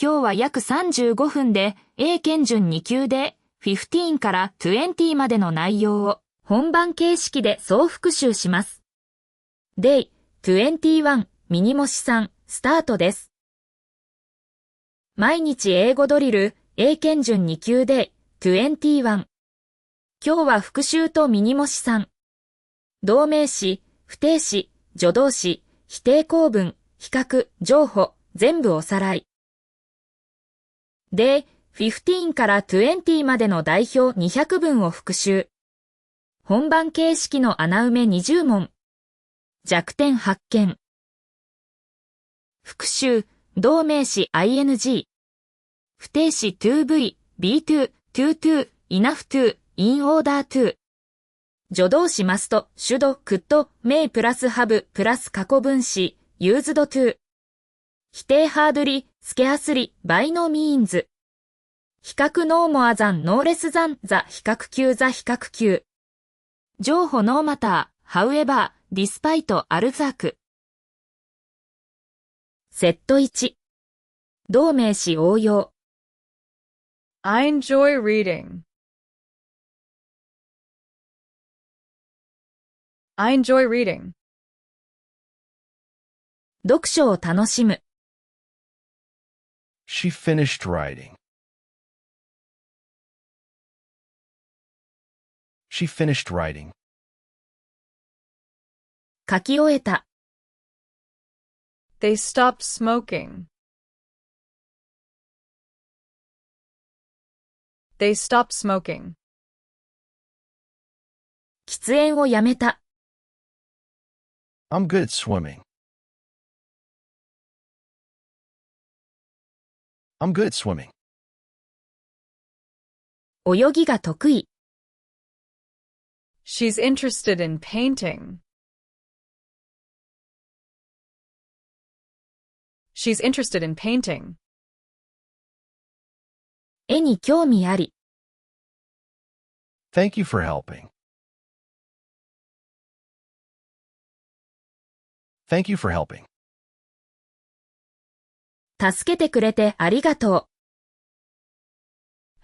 今日は約35分で英検準2級で15から20までの内容を本番形式で総復習します。Day 21ミニ模試3スタートです。毎日英語ドリル英検準2級で21。今日は復習とミニ模試3。動名詞、不定詞、助動詞、否定構文、比較、情報、全部おさらい。で、15から20までの代表200文を復習。本番形式の穴埋め20問。弱点発見。復習、動名詞 ing。不定詞 to be、be to、to、enough to、in order to。助動詞 must、should、could、may プラス have プラス過去分詞 used to。否定hardly、scarcely、by no means。比較 no more than no less than the 比較級 the 比較級。情報 no matter、however、despite、although。セット1。動名詞応用。I enjoy reading. I enjoy reading. 読書を楽しむ。She finished writing. She finished writing. 書き終えた。They stopped smoking. They stopped smoking. 喫煙をやめた。I'm good at swimming. I'm good at swimming. 泳ぎが得意。She's interested in painting. She's interested in painting. 絵に興味あり。Thank you for helping. Thank you for helping. 助けてくれてありがと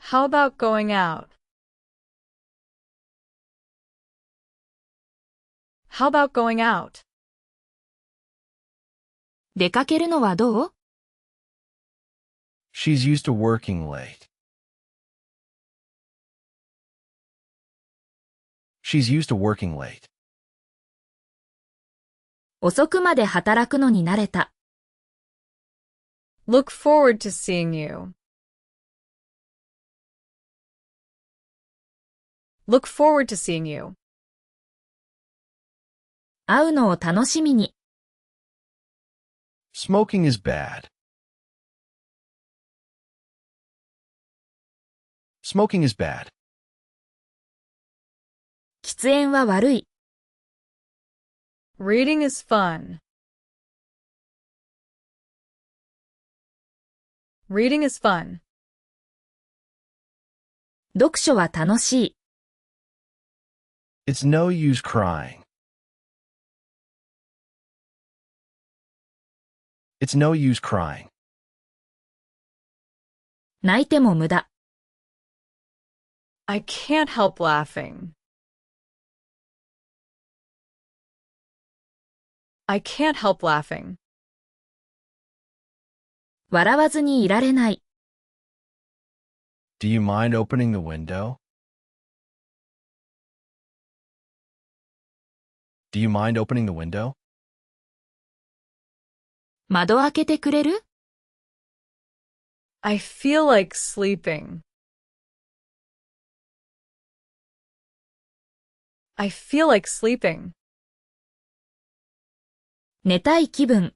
う。How about going out? How about going out? 出かけるのはどう？ She's used to working late. She's used to working late. 遅くまで働くのに慣れた。Look forward to seeing you. Look forward to seeing you. 会うのを楽しみに。Smoking is bad. Smoking is bad. 喫煙は悪い。Reading is fun. Reading is fun. 読書は楽しい。It's no use crying. It's no use crying. 泣いても無駄。I can't help laughing. I can't help laughing. 笑わずにいられない。Do you mind opening the window? Do you mind opening the window? 窓開けてくれる？ I feel like sleeping. I feel like sleeping. 寝たい気分。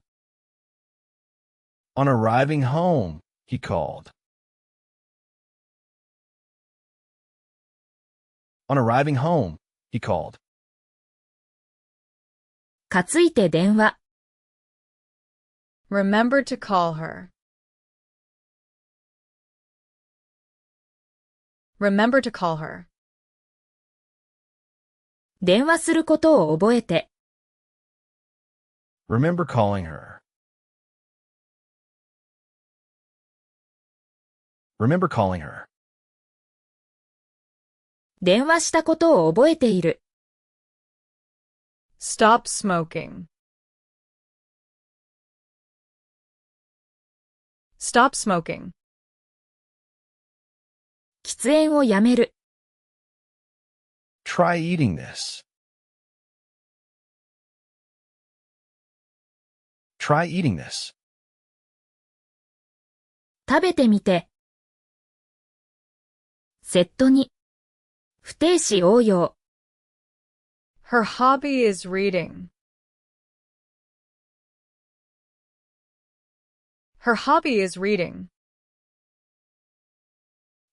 On arriving home, he called. On arriving home, he called. 担いて電話。Remember to call her. Remember to call her. 電話することを覚えて。Remember calling her. Remember calling her. 電話したことを覚えている。Stop smoking. Stop smoking. 喫煙をやめる。Try eating this. Try eating this. 食べてみて。セットに。不定詞応用。Her hobby is reading. Her hobby is reading.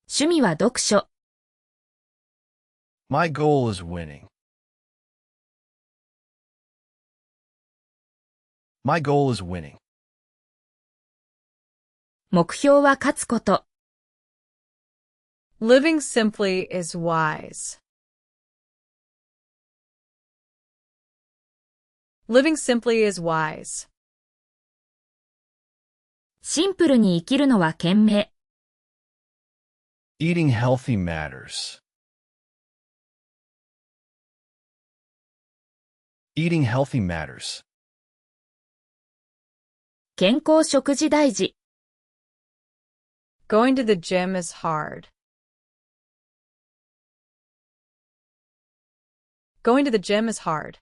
趣味は読書。My goal is winning. My goal is winning. 目標は勝つこと。Living simply is wise. Living simply is wise. シンプルに生きるのは賢明。Eating healthy matters. Eating healthy matters. 健康食事大事。Going to the gym is hard. Going to the gym is hard.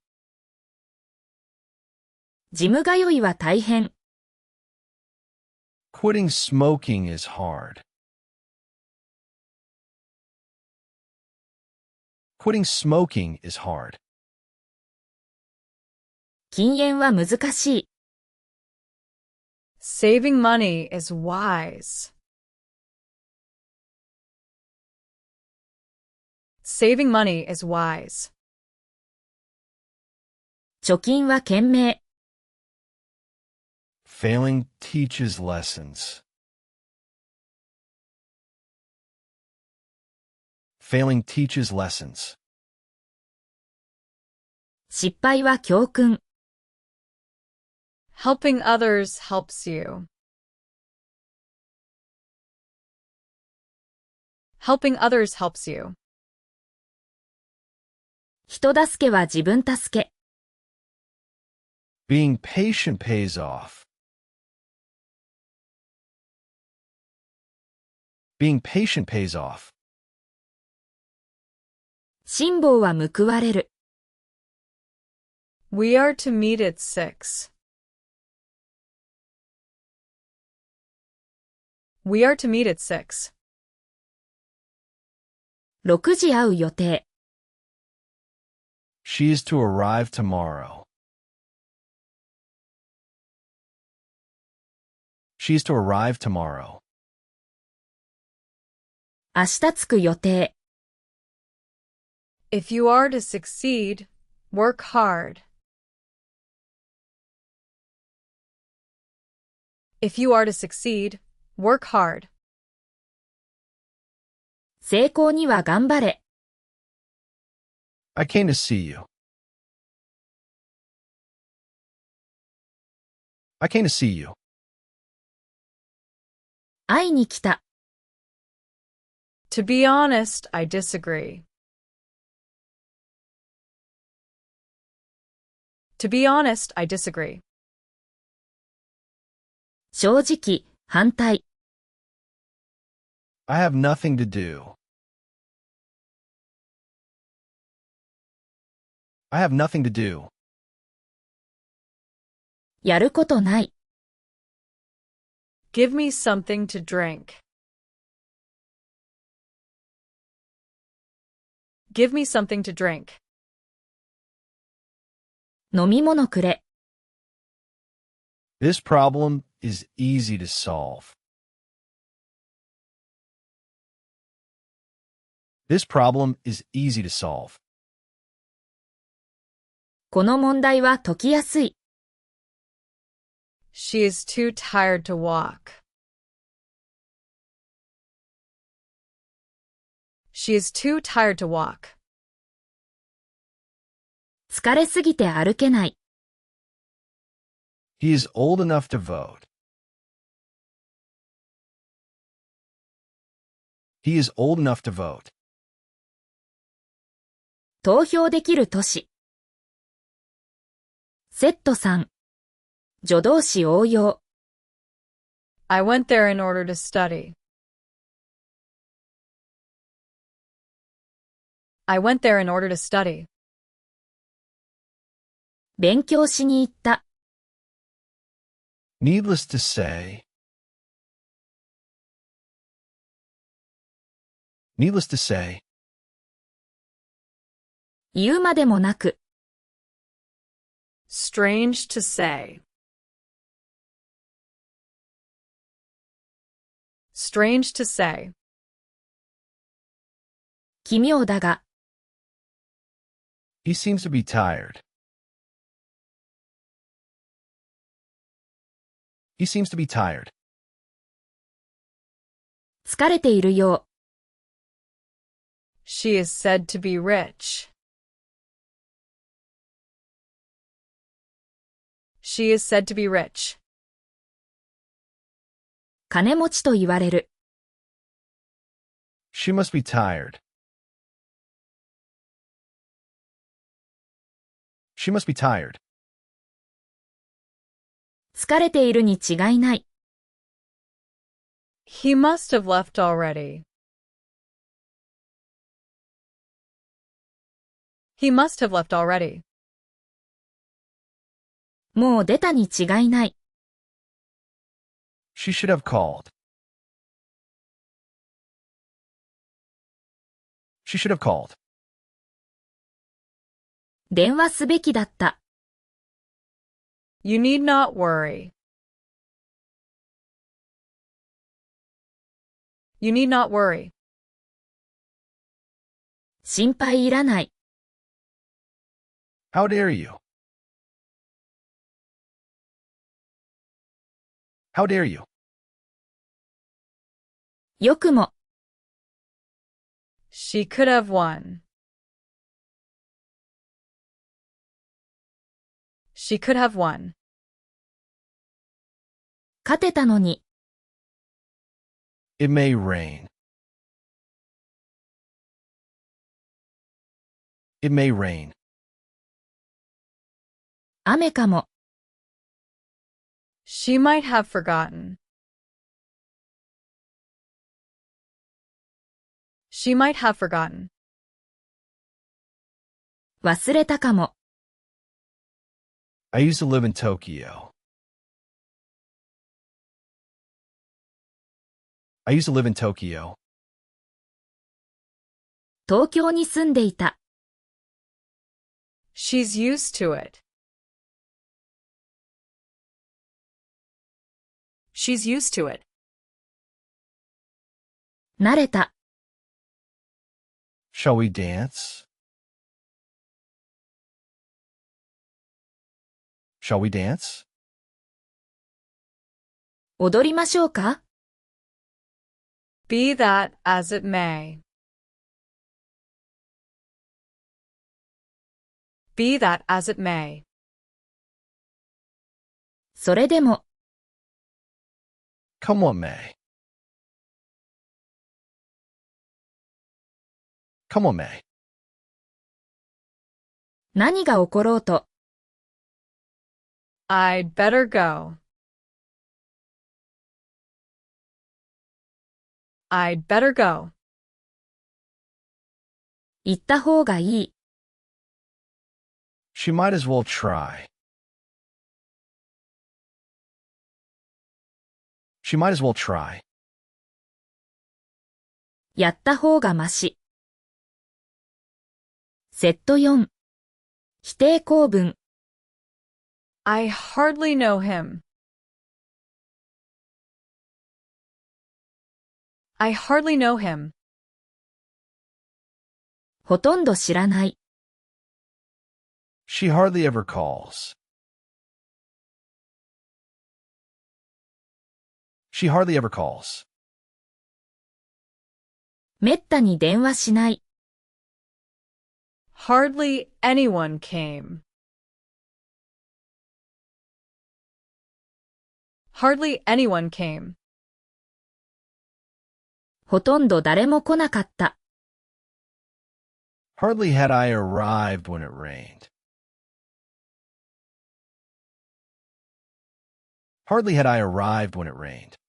ジム通いは大変。Quitting smoking is hard. Quitting smoking is hard. 禁煙は難しい。Saving money is wise. Saving money is wise. 貯金は賢明。Failing teaches lessons. Failing teaches lessons. 失敗は教訓。Helping others helps you. Helping others helps you. 人助けは自分助け。Being patient pays off. Being patient pays off. 辛抱は報われる。We are to meet at 6. We are to meet at 6. 6時会う予定。She is to arrive tomorrow. She is to arrive tomorrow. 明日着く予定。If you are to succeed, work hard. If you are to succeed, work hard. 成功には頑張れ。I came to see you. I came to see you. 会いに来た。To be honest, I disagree. To be honest, I disagree. 正直、反対。I have nothing to do. I have nothing to do. やることない。Give me something to drink. Give me something to drink. 飲み物くれ。This problem is easy to solve. This problem is easy to solve. この問題は解きやすい。She is too tired to walk. She is too tired to walk. 疲れすぎて歩けない。He is old enough to vote. He is old enough to vote. 投票できる都市。セット3。助動詞応用。I went there in order to study. I went there in order to study. 勉強しに行った。Needless to say. Needless to say. 言うまでもなく。Strange to say. Strange to say. 奇妙だが。He seems to be tired. He seems to be tired. 疲れているよ She is said to be rich. She is said to be rich. う。金持ちと言われる。She must be tired. She must be tired. 疲れているに違いない。He must have left already. He must have left already. もう出たに違いない。She should have called. She should have called. 電話すべきだった。You need not worry. You need not worry. 心配いらない。How dare you? How dare you? よくも。She could have won. She could have won. 勝てたのに。It may rain. It may rain. 雨かも。She might have forgotten. She might have forgotten. 忘れたかも。I used to live in Tokyo. I used to live in Tokyo. 東京に住んでいた。She's used to it. She's used to it. 慣れた。Shall we dance? Shall we dance? 踊りましょうか Be that as it may. Be that as it may. それでも。Come what may. Come what may. 何が起ころうと。I'd better go. I'd better go. 行った方がいい。She might as well try. She might as well try. やった方がまし。セット4。否定構文。I hardly know him. I hardly know him. ほとんど知らない。She hardly ever calls. She hardly ever calls. めったに電話しない。Hardly anyone came. Hardly anyone came. ほとんど誰も来なかった。Hardly had I arrived when it rained. Hardly had I arrived when it rained.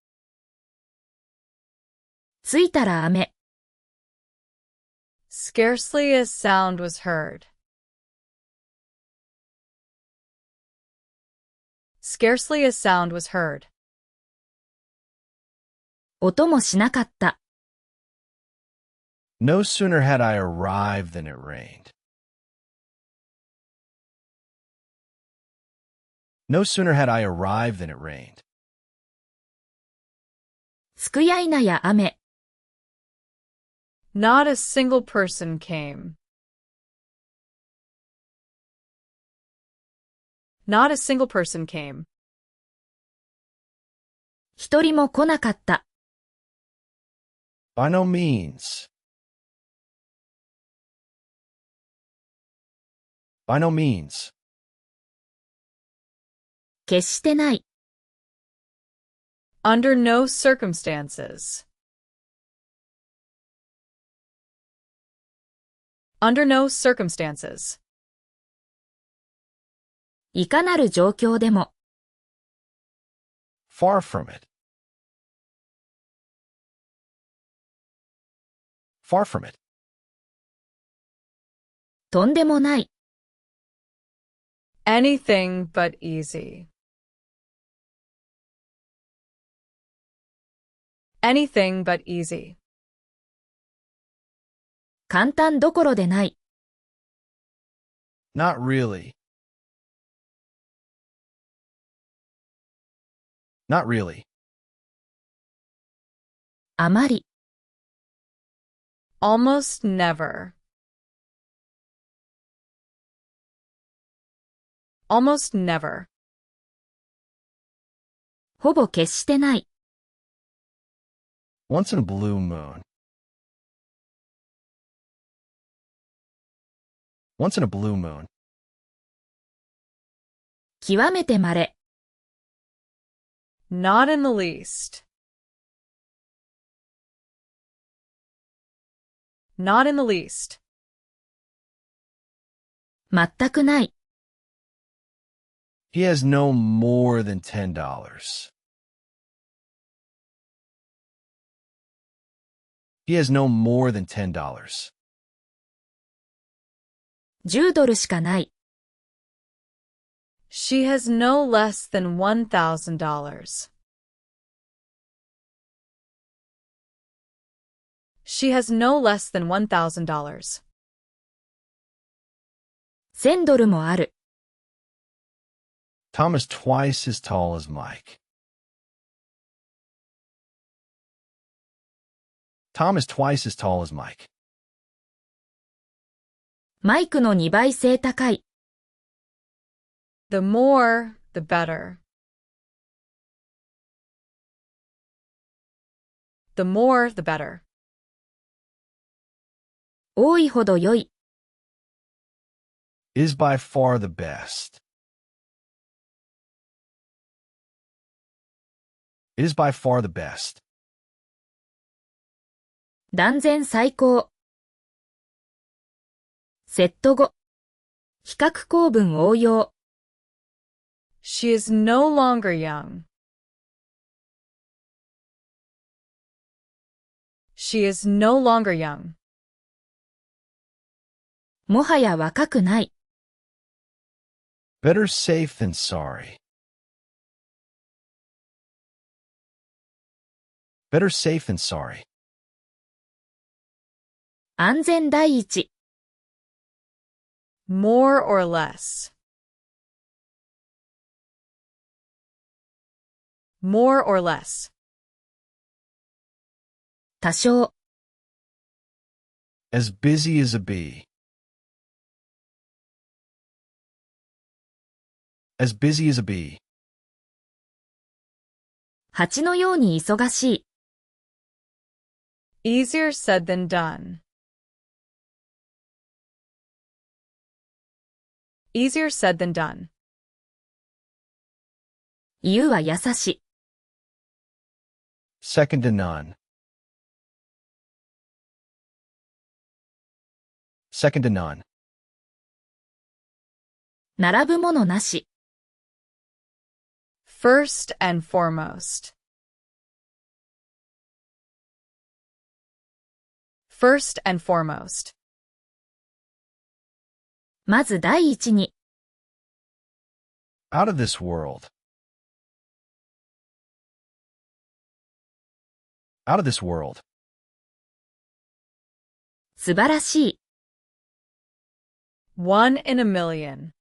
着いたら雨。Scarcely a sound was heard. Scarcely a sound was heard. 音もしなかった。No sooner had I arrived than it rained. No sooner had I arrived than it rained. つくやいなや雨。Not a single person came. Not a single person came. 一人も来なかった。By no means. By no means. 決してない。Under no circumstances. Under no circumstances. いかなる状況でも。Far from it. Far from it. とんでもない。Anything but easy. Anything but easy. 簡単どころでない。Not really. Not really. あまり。Almost never. Almost never. ほぼ決してない。Once in a blue moon. Once in a blue moon. 極めて稀。Not in the least. Not in the least. 全くない。He has no more than $10. He has no more than $10. 10ドルしかない。She has no less than $1,000. She has no less than $1,000. 1000ドルもある。Tom is twice as tall as Mike. Tom is twice as tall as Mike. マイクの2倍背高い。The more, the better. The more, the better. 多いほど良い。Is by far the best. It is by far the best. 断然最高。セット後。比較構文応用。She is no longer young. She is no longer young. もはや若くない。Better safe than sorry. Better safe than sorry. 安全第一。More or less. More or less. 多少。As busy as a bee. As busy as a bee. 蜂のように忙しい。Easier said than done. Easier said than done. 言うは優しい。Second to none. second to none. 並ぶものなし。First and foremost. First and foremost. まず第一に。Out of this world. Out of this world. 素晴らしい。One in a million.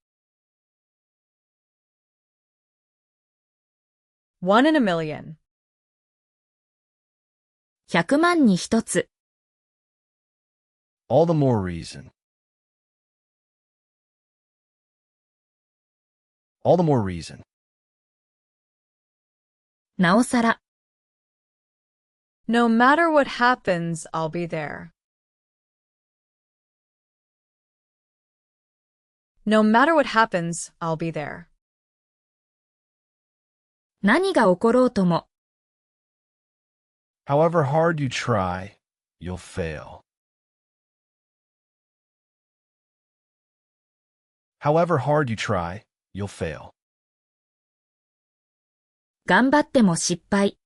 One in a million. 100万に一つ。All the more reason. All the more reason. なおさら。No matter what happens, I'll be there. No matter what happens, I'll be there. 何が起ころうとも。However hard you try, you'll fail. However hard you try, you'll fail. 頑張っても失敗。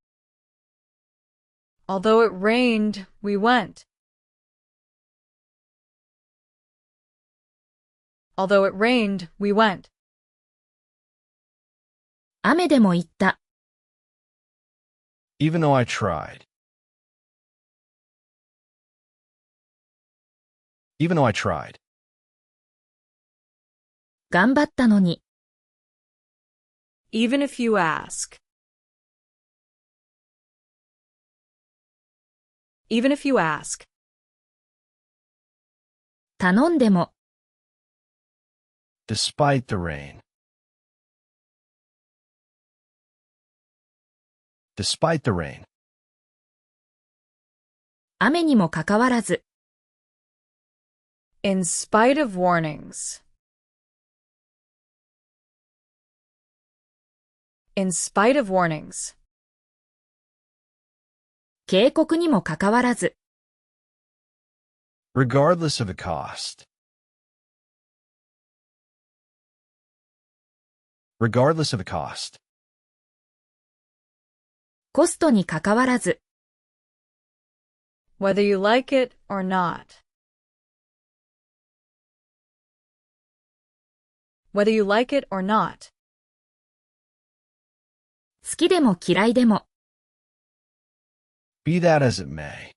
Although it rained, we went. Although it rained, we went. 雨でも行った。Even though I tried. Even though I tried. 頑張ったのに。Even if you ask. Even if you ask. 頼んでも。Despite the rain. Despite the rain. 雨にもかかわらず。In spite of warnings. In spite of warnings. 警告にもかかわらず。Regardless of the cost. Regardless of the cost. コストにかかわらず。Whether you like it or not. Whether you like it or not. 好きでも嫌いでも。Be that as it may.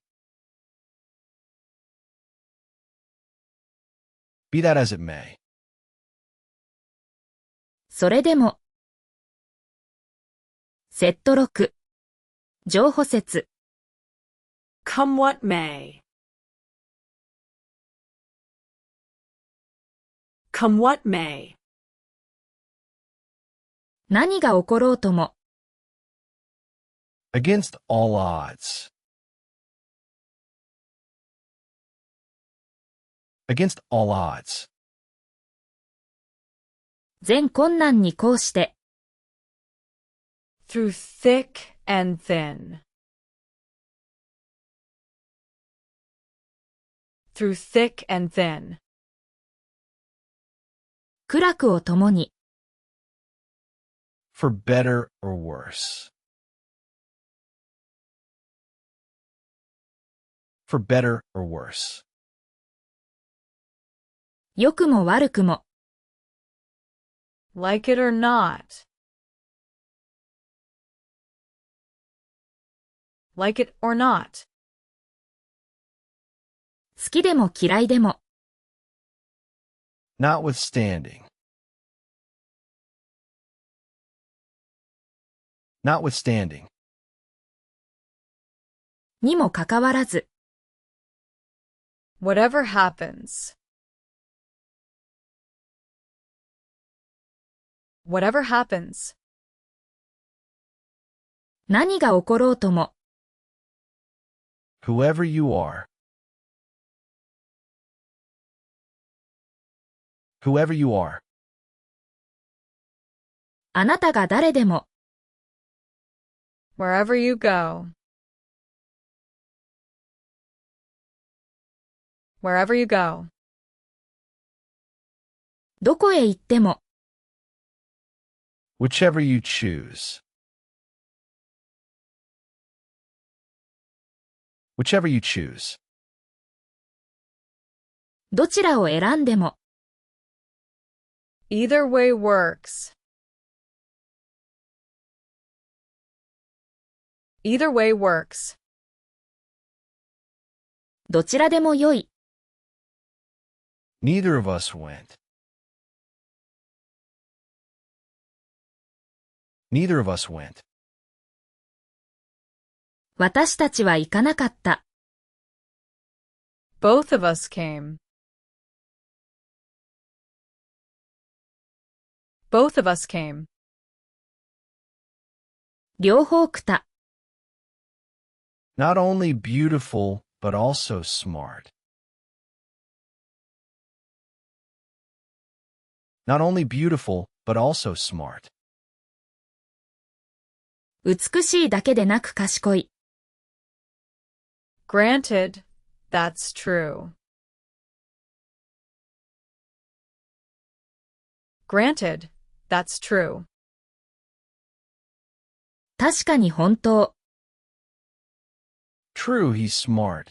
Be that as it may. それでも。セット録。情補説。Come what may. Come what may. 何が起ころうとも。Against all odds. Against all odds. 全困難に抗して。Through thick and thin. Through thick and thin. 苦楽を共に。For better or worse. For better or worse. 良くも悪くも。Like it or not. Like it or not. 好きでも嫌いでも。Notwithstanding. Notwithstanding. にもかかわらず。Whatever happens. Whatever happens. 何が起ころうとも。Whoever you are. Whoever you are. あなたが誰でも。Wherever you go. Wherever you go. どこへ行っても、Whichever you choose. Whichever you choose. どちらを選んでも、Either way works. Either way works. どちらでもよい。Neither of us went. Neither of us went. 私たちは行かなかった。Both of us came. Both of us came. 両方来た。Not only beautiful, but also smart. Not only beautiful, but also smart. 美しいだけでなく賢い。Granted, that's true. Granted, that's true. 確かに本当。True, he's smart.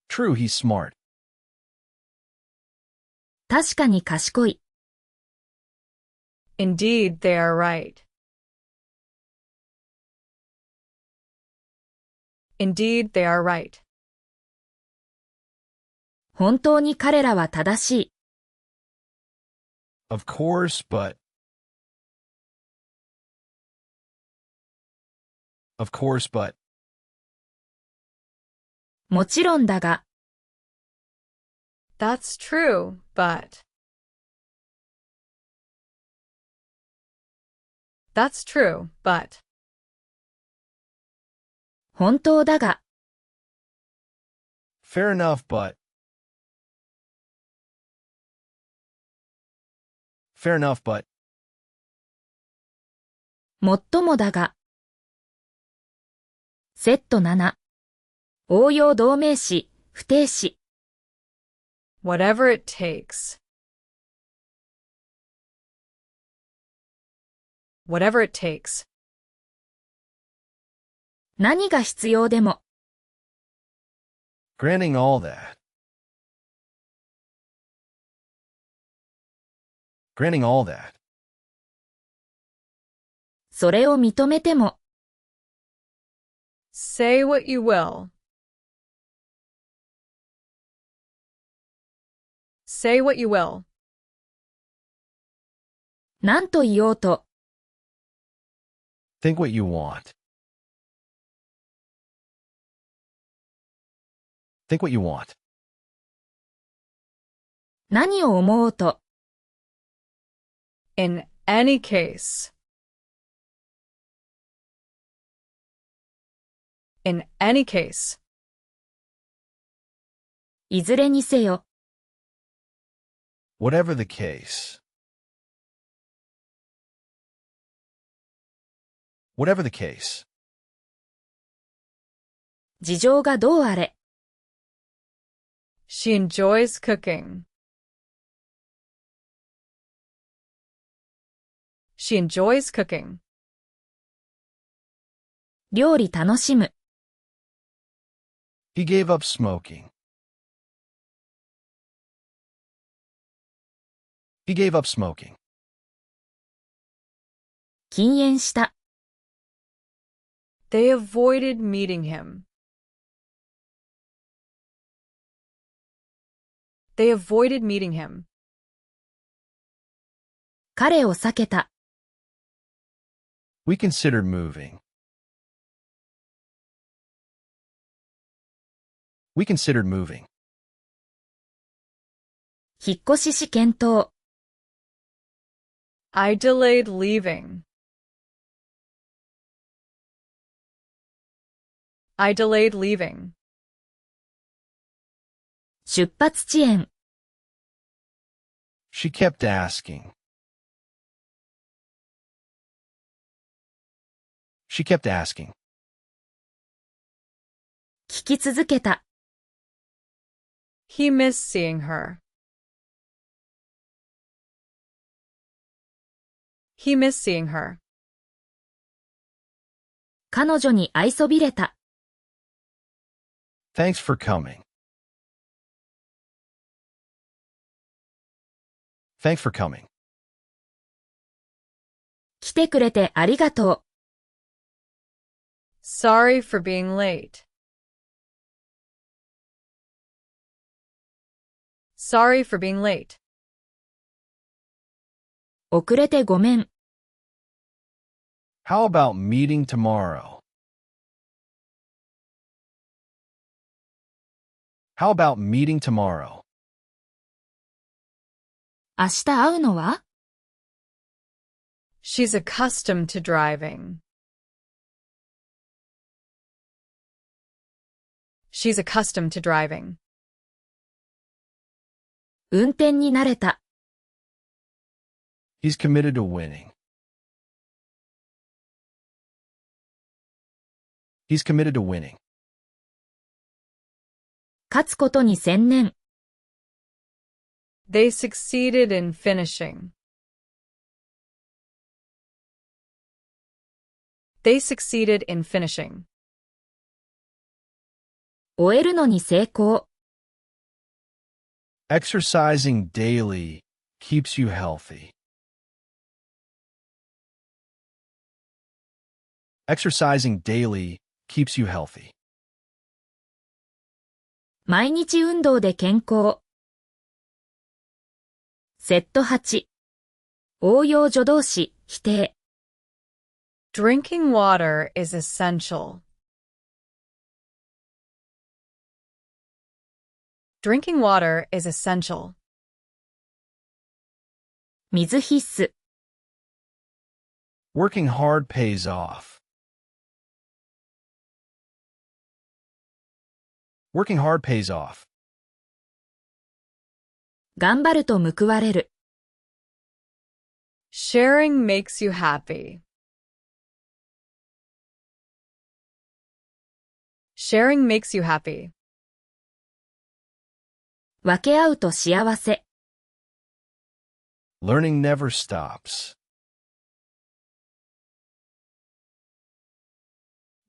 True, he's smart. 確かに賢い。Indeed, they are right. Indeed, they are right. 本当に彼らは正しい。Of course, but. Of course, but. もちろんだが。That's true, but. That's true, but. 本当だが。Fair enough, but. Fair enough, but. もっともだが。セット7。応用動名詞、不定詞。Whatever it takes. Whatever it takes. 何が必要でも。Granting all that. Granting all that. それを認めても。Say what you will. Say what you will. 何と言おうと。Think what you want. Think what you want. 何を思おうと。In any case. In any case. いずれにせよ。Whatever the case. Whatever the case. 事情がどうあれ。She enjoys cooking. She enjoys cooking. 料理楽しむ。He gave up smoking. He gave up smoking. 禁煙した。They avoided meeting him. They avoided meeting him. 彼を避けた。We considered moving. We considered moving. 引っ越しし検討。I delayed leaving. I delayed leaving. 出発遅延。She kept asking. She kept asking. 聞き続けた。He missed seeing her. He missed seeing her. 彼女に愛そびれた。Thanks for coming. Thanks for coming. 来てくれてありがとう。Sorry for being late. Sorry for being late. 遅れてごめん。How about meeting tomorrow? How about meeting tomorrow? 明日会うのは？ She's accustomed to driving. She's accustomed to driving. 運転に慣れた。He's committed to winning. He's committed to winning. 勝つことに専念。They succeeded in finishing. They succeeded in finishing. 終えるのに成功。Exercising daily keeps you healthy. Exercising daily keeps you healthy. 毎日運動で健康。セット8。応用助動詞、否定。Drinking water is essential. Drinking water is essential. 水必須。Working hard pays off. Working hard pays off. 頑張ると報われる。Sharing makes you happy. Sharing makes you happy. 分け合うと幸せ。Learning never stops.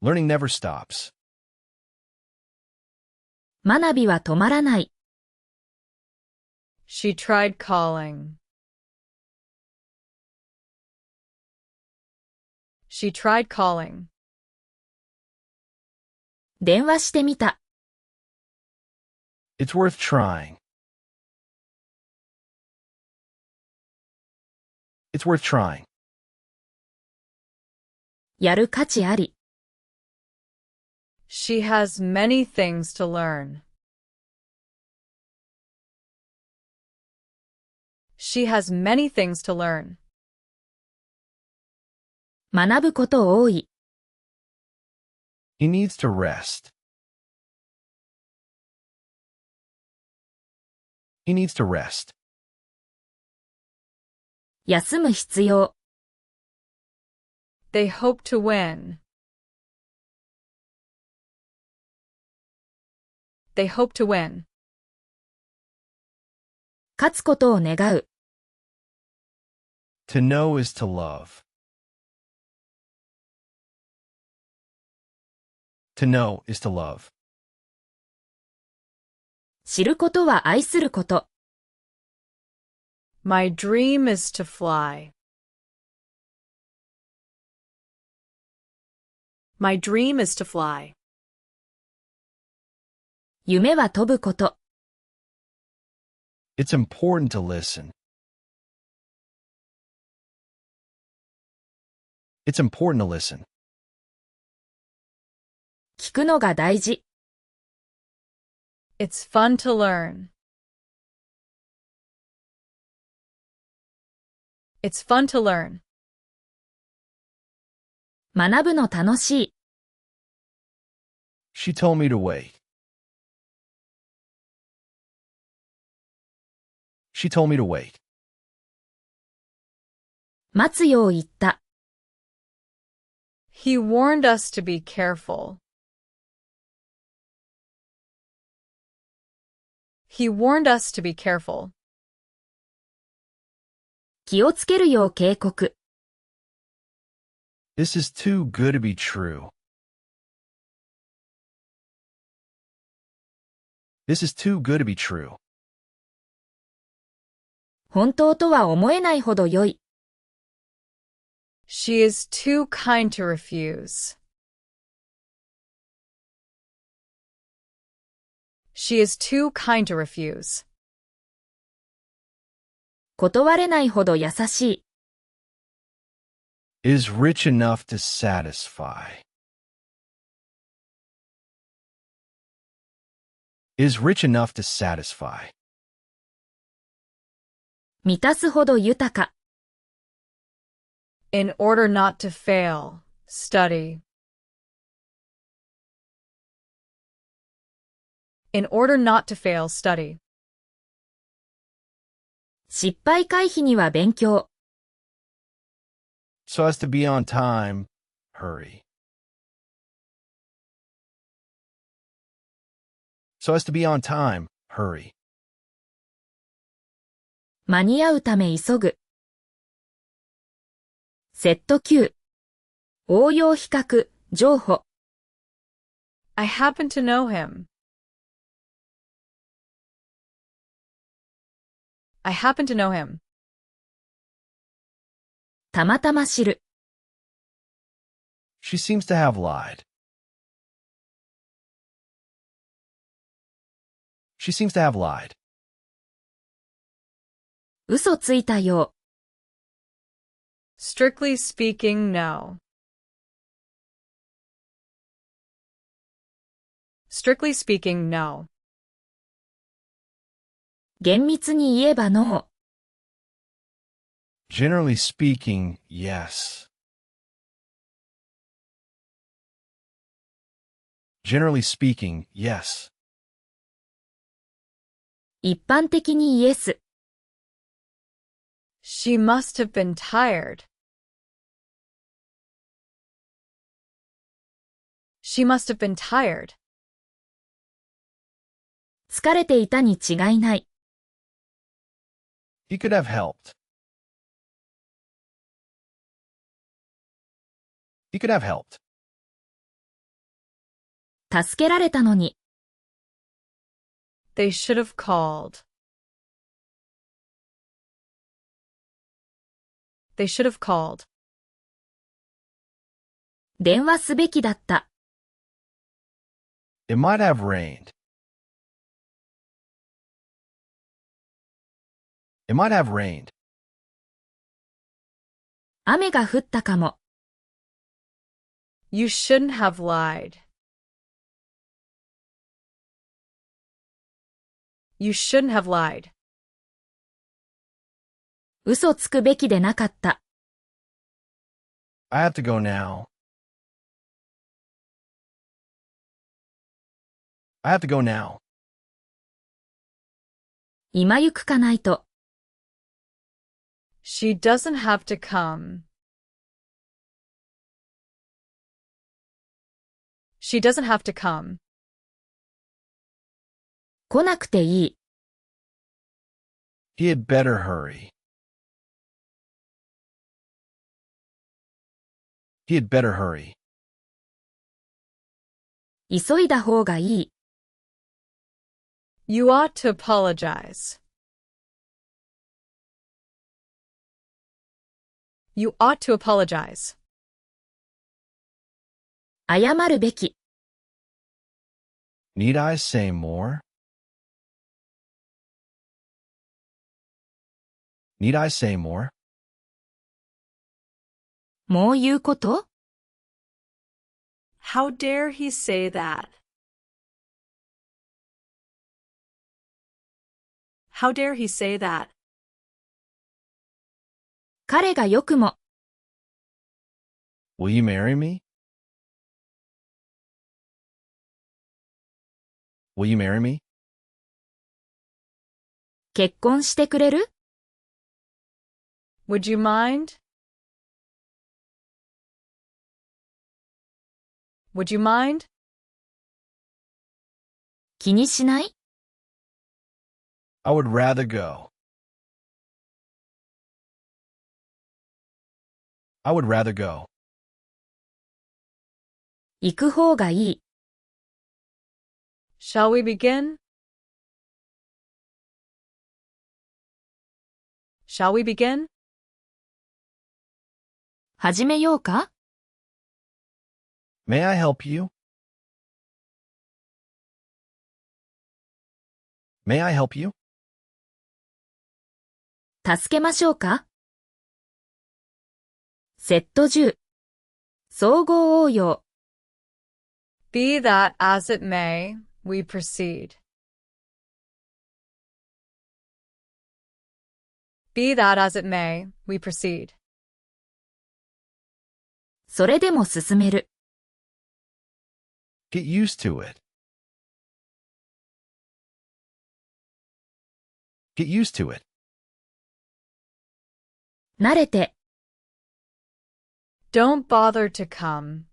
Learning never stops. 学びは止まらない。She tried calling. She tried calling. 電話してみた。It's worth trying. It's worth trying. やる価値あり。She has many things to learn. She has many things to learn. 学ぶこと多い。He needs to rest. He needs to rest. 休む必要。They hope to win. They hope to win. 勝つことを願う。To know is to love. To know is to love. 知ることは愛すること。My dream is to fly. My dream is to fly. 夢は飛ぶこと。It's important to listen. It's important to listen. 聞くのが大事。It's fun to learn. It's fun to learn. 学ぶの楽しい。She told me to wait. She told me to wait. 待つよう言った。He warned us to be careful. He warned us to be careful. 気をつけるよう警告。This is too good to be true. This is too good to be true. 本当とは思えないほど良い。She is too kind to refuse. She is too kind to refuse. 断れないほど優しい。Is rich enough to satisfy. Is rich enough to satisfy. 満たすほど豊か。In order not to fail, study. In order not to fail, study. 失敗回避には勉強。So as to be on time, hurry. So as to be on time, hurry. 間に合うため急ぐ。セット9。応用比較、情報。I happen to know him. I happen to know him. たまたま知る。She seems to have lied. She seems to have lied. 嘘ついたよ Strictly speaking, no. Strictly speaking, no. う。厳密に言えばノー。Generally speaking, yes. Generally speaking, yes. 一般的にイエス。She must have been tired. She must have been tired. 疲れていたに違いない。He could have helped. He could have helped. 助けられたのに。They should have called. They should have called. 電話すべきだった。It might have rained. It might have rained. 雨が降ったかも。You shouldn't have lied. You shouldn't have lied. 嘘つくべきでなかった。I have to go now. I have to go now. 今行くかないと。She doesn't have to come. She doesn't have to come. 来なくていい。He had better hurry. He had better hurry. 急いだ方がいい。You ought to apologize. You ought to apologize. 謝るべき。Need I say more? Need I say more? もう言うこと How dare he say that? How dare he say that? 彼がよくも。Will you marry me? Will you marry me? 結婚してくれる Would you mind? Would you mind? 気にしない I would rather go. I would rather go. 行く方がいい。Shall we begin? Shall we begin? 始めようか？ May I help you? May I help you? 助けましょうか？セット10。総合応用。Be that as it may, we proceed. Be that as it may, we proceed. それでも進める。Get used to it. Get used to it. 慣れて。Don't bother to come.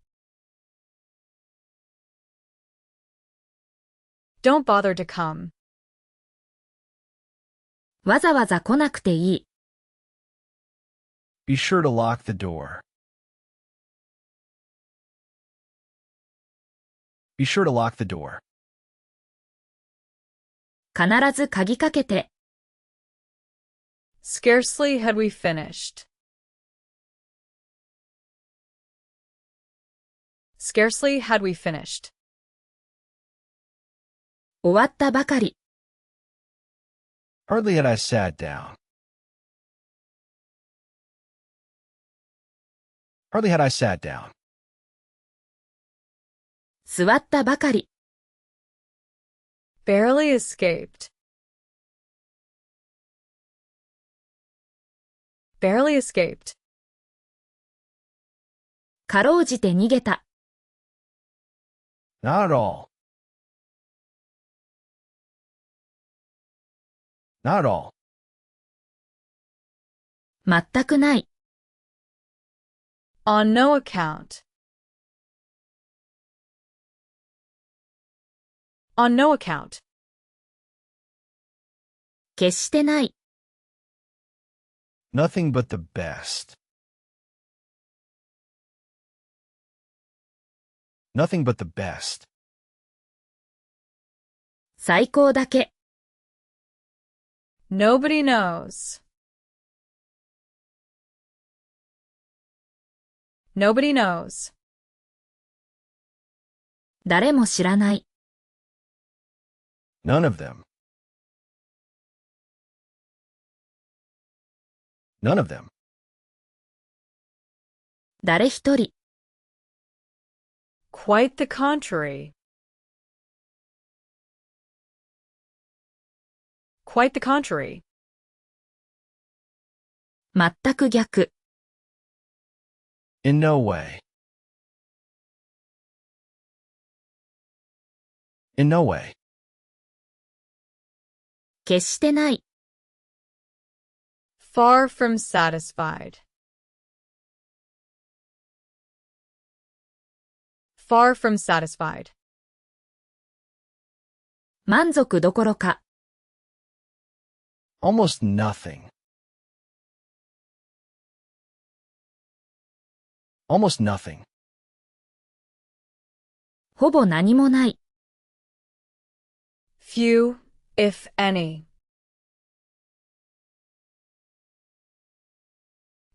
Don't bother to come. わざわざ来なくていい。Be sure to lock the door. Be sure to lock the door. 必ず鍵かけて。Scarcely had we finished. Scarcely had we finished. 終わったばかり。Hardly had I sat down. Hardly had I sat down. 座ったばかり。Barely escaped. Barely escaped. かろうじて逃げた。Not at all. Not at all. 全くない。On no account. On no account. 決してない。Nothing but the best. Nothing but the best. 最高だけ。Nobody knows. Nobody knows. 誰も知らない。None of them. None of them. 誰一人。Quite the contrary. Quite the contrary. 全く逆。In no way. In no way. 決してない。Far from satisfied. Far from satisfied. 満足どころか。Almost nothing. Almost nothing. ほぼ何もない。Few, if any.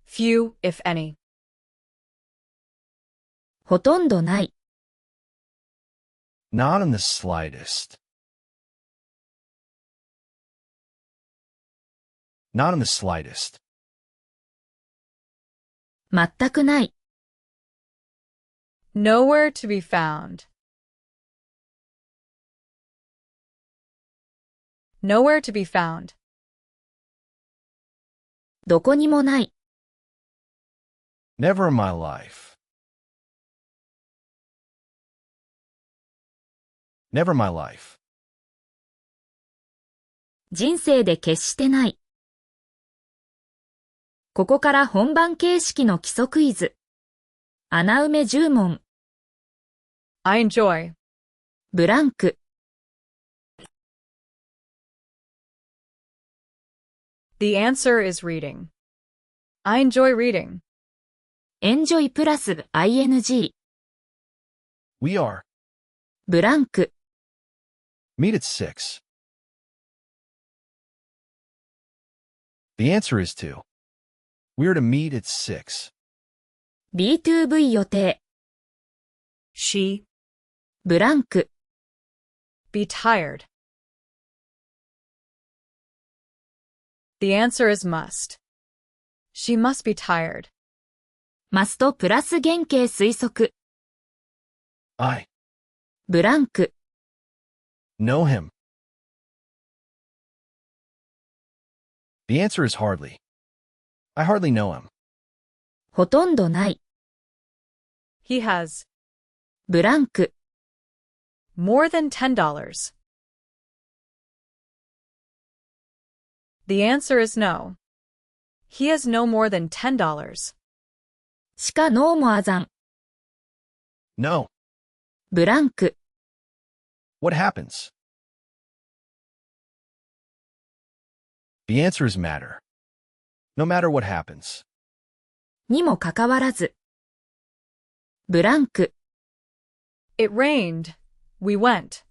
Few, if any. ほとんどない。Not in the slightest. Not in the slightest. 全くない。Nowhere to be found. Nowhere to be found. どこにもない。Never in my life. Never in my life. 人生で決してない。ここから本番形式の基礎クイズ。穴埋め10問。I enjoy. ブランク。The answer is reading. I enjoy reading. enjoy プラス ing。We are. ブランク。Meet at 6. The answer is 2. We're to meet at 6. B2V 予定。She, ブランク。be tired. The answer is must. She must be tired. マストプラス原型推測。I ブランク。know him. The answer is hardly. I hardly know him. ほとんどない。He has ブランク。more than $10. The answer is no. He has no more than $10. しかノーもあざん。No. ブランク。What happens? The answers matter. No matter what happens. にもかかわらず。ブランク。It rained. We went.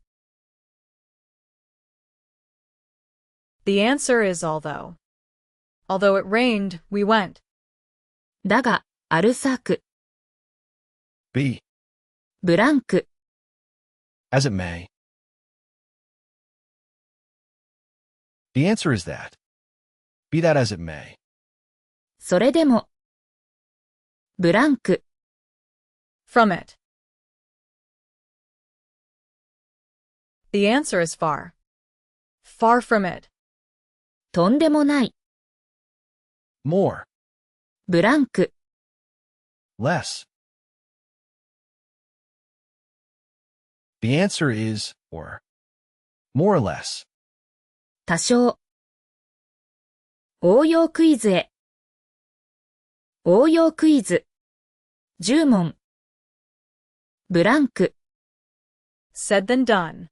The answer is although. Although it rained, we went. だが、アルサーク。Be. ブランク。As it may. The answer is that. Be that as it may. それでも。ブランク。From it. The answer is far. Far from it. とんでもない。More. ブランク。Less. The answer is, or. More or less. 多少。応用クイズへ。応用クイズ。10問。ブランク。Said than done.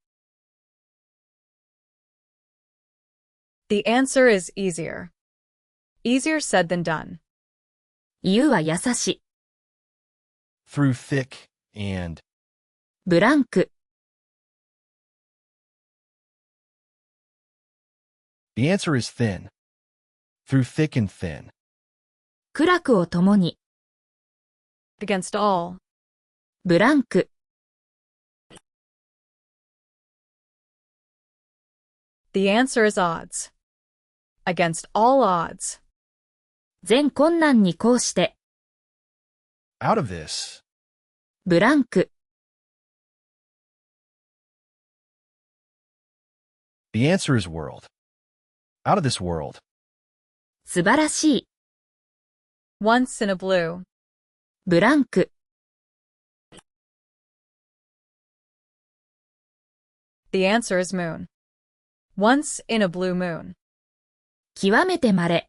The answer is easier. Easier said than done. 言うは優し。Through thick and. ブランク。The answer is thin. Through thick and thin. 苦楽を共に。Against all. ブランク。The answer is odds. Against all odds. 全困難に抗して。Out of this. ブランク。The answer is world. Out of this world. 素晴らしい。Once in a blue. ブランク。The answer is moon. Once in a blue moon. 極めて稀。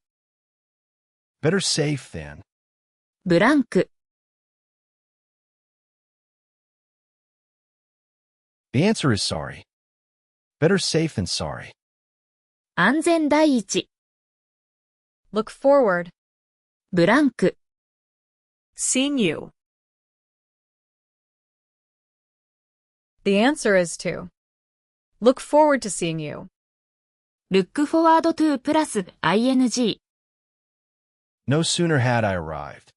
Better safe than. ブランク。The answer is sorry. Better safe than sorry. 安全第一。Look forward. ブランク。Seeing you. The answer is to. Look forward to seeing you. look forward to プラス ing。No sooner had I arrived.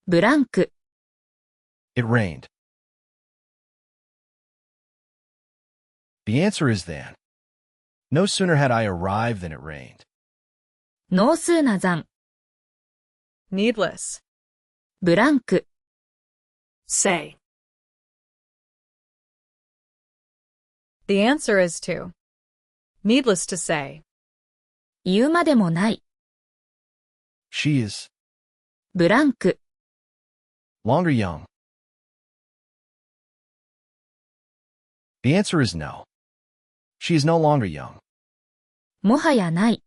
ブランク。It rained. The answer is then. No sooner had I arrived than it rained. ノースーナ残。Needless. ブランク。Say. The answer is to. Needless to say. 言うまでもない。She is. ブランク。Longer young. The answer is no. She is no longer young. もはやない。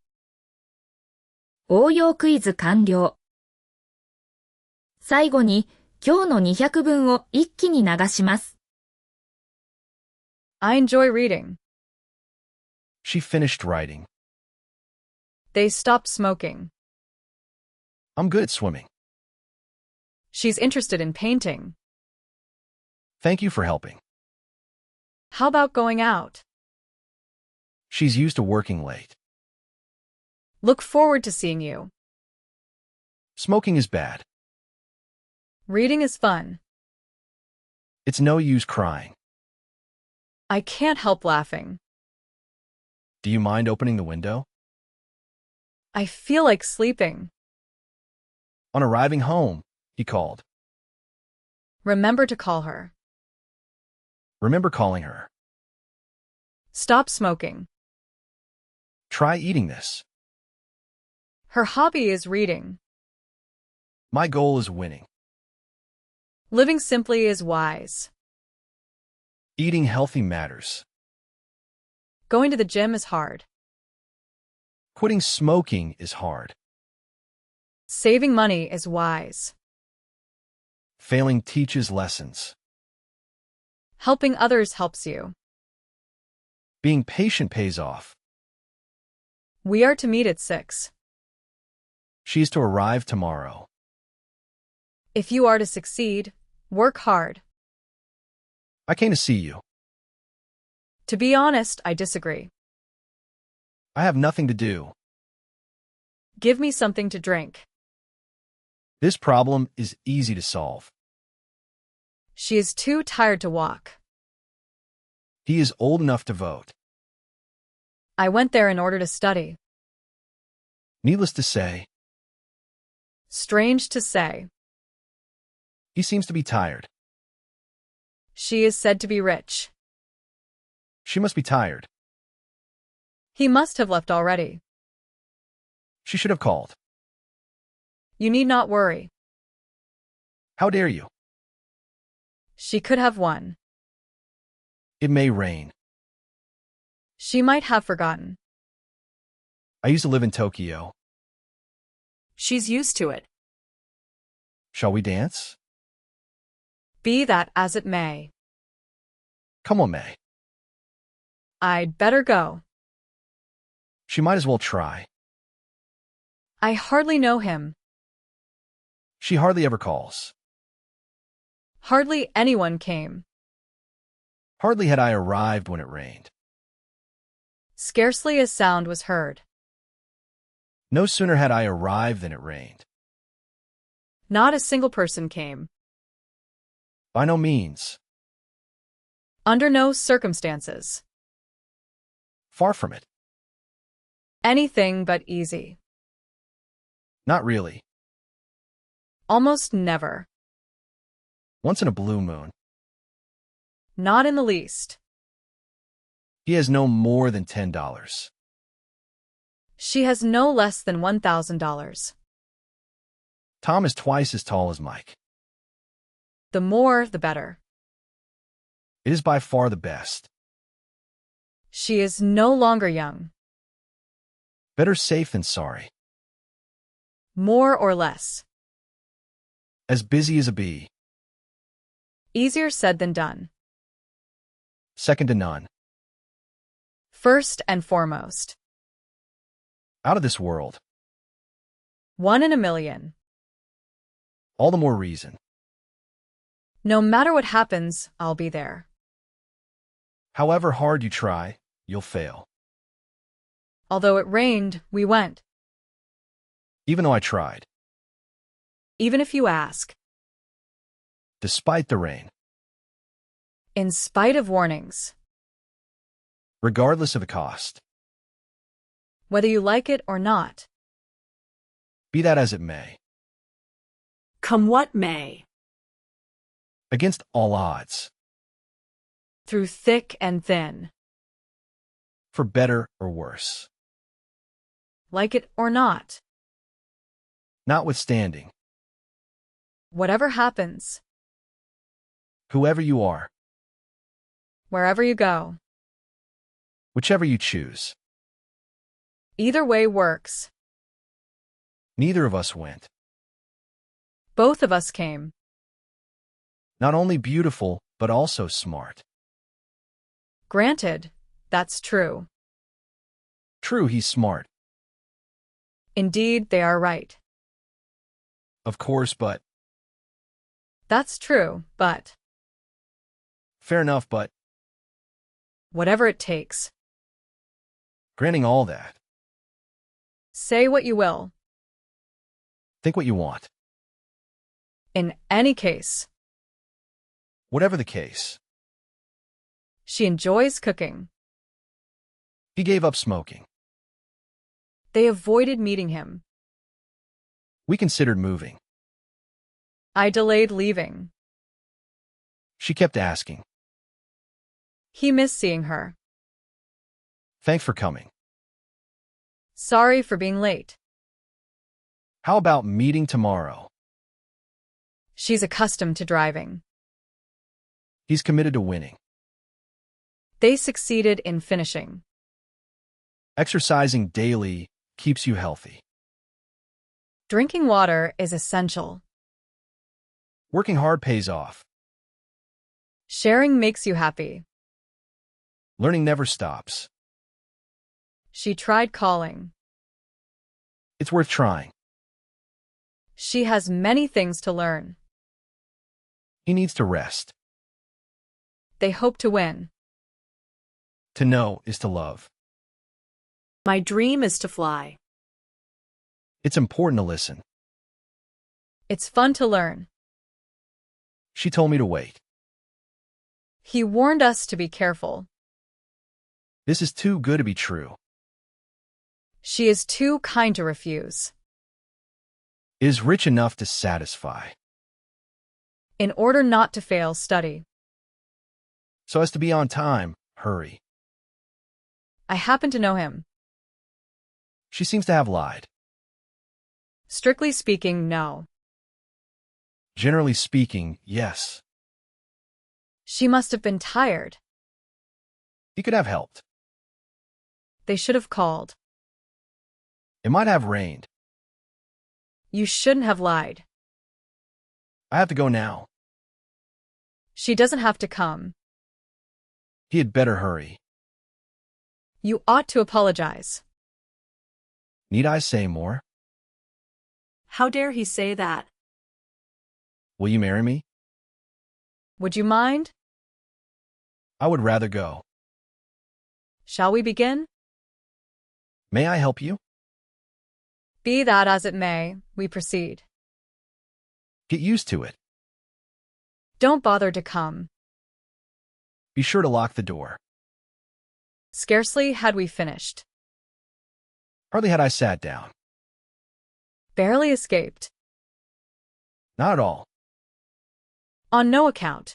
応用クイズ完了。最後に今日の200文を一気に流します。I enjoy reading. She finished writing. They stopped smoking. I'm good at swimming. She's interested in painting. Thank you for helping. How about going out? She's used to working late. Look forward to seeing you. Smoking is bad. Reading is fun. It's no use crying. I can't help laughing. Do you mind opening the window? I feel like sleeping. On arriving home, he called. Remember to call her. Remember calling her. Stop smoking. Try eating this. Her hobby is reading. My goal is winning. Living simply is wise. Eating healthy matters. Going to the gym is hard. Quitting smoking is hard. Saving money is wise. Failing teaches lessons. Helping others helps you. Being patient pays off. We are to meet at 6. She is to arrive tomorrow. If you are to succeed, work hard. I came to see you. To be honest, I disagree. I have nothing to do. Give me something to drink. This problem is easy to solve. She is too tired to walk. He is old enough to vote. I went there in order to study. Needless to say, Strange to say. he seems to be tired. She is said to be rich. She must be tired. He must have left already. She should have called. You need not worry. How dare you? She could have won. It may rain. She might have forgotten. I used to live in Tokyo. She's used to it. Shall we dance? Be that as it may. Come on, May. I'd better go. She might as well try. I hardly know him. She hardly ever calls. Hardly anyone came. Hardly had I arrived when it rained. Scarcely a sound was heard. No sooner had I arrived than it rained. Not a single person came. By no means. Under no circumstances. Far from it. Anything but easy. Not really. Almost never. Once in a blue moon. Not in the least. He has no more than $10. She has no less than $1,000. Tom is twice as tall as Mike. The more, the better. It is by far the best. She is no longer young. Better safe than sorry. More or less. As busy as a bee. Easier said than done. Second to none. First and foremost. Out of this world. 1 in a million. All the more reason. No matter what happens, I'll be there. However hard you try, you'll fail. Although it rained, we went. Even though I tried. Even if you ask. Despite the rain. In spite of warnings. Regardless of the cost. Whether you like it or not. Be that as it may. Come what may. Against all odds. Through thick and thin. For better or worse. Like it or not. Notwithstanding. Whatever happens. Whoever you are. Wherever you go. Whichever you choose. Either way works. Neither of us went. Both of us came. Not only beautiful, but also smart. Granted, that's true. True, he's smart. Indeed, they are right. Of course, but. That's true, but. Fair enough, but. Whatever it takes. Granting all that. Say what you will. Think what you want. In any case. Whatever the case. She enjoys cooking. He gave up smoking. They avoided meeting him. We considered moving. I delayed leaving. She kept asking. He missed seeing her. Thanks for coming. Sorry for being late. How about meeting tomorrow? She's accustomed to driving. He's committed to winning. They succeeded in finishing. Exercising daily keeps you healthy. Drinking water is essential. Working hard pays off. Sharing makes you happy. Learning never stops. She tried calling. It's worth trying. She has many things to learn. He needs to rest. They hope to win. To know is to love. My dream is to fly. It's important to listen. It's fun to learn. She told me to wait. He warned us to be careful. This is too good to be true. She is too kind to refuse. Is rich enough to satisfy. In order not to fail, study. So as to be on time, hurry. I happen to know him. She seems to have lied. Strictly speaking, no. Generally speaking, yes. She must have been tired. He could have helped. They should have called. It might have rained. You shouldn't have lied. I have to go now. She doesn't have to come. He had better hurry. You ought to apologize. Need I say more? How dare he say that? Will you marry me? Would you mind? I would rather go. Shall we begin? May I help you? Be that as it may, we proceed. Get used to it. Don't bother to come. Be sure to lock the door. Scarcely had we finished. Hardly had I sat down. Barely escaped. Not at all. On no account.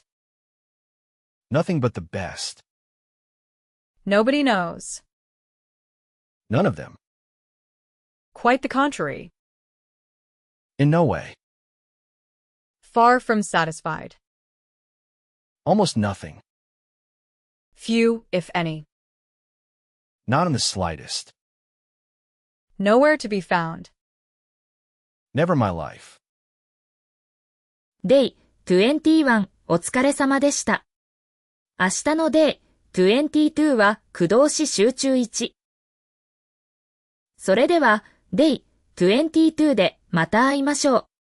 Nothing but the best. Nobody knows. None of them. Quite the contrary. In no way. Far from satisfied. Almost nothing. Few, if any. Not in the slightest. Nowhere to be found. Never in my life. Day 21お疲れ様でした。明日の Day 22は駆動詞集中1。それでは Day 22でまた会いましょう。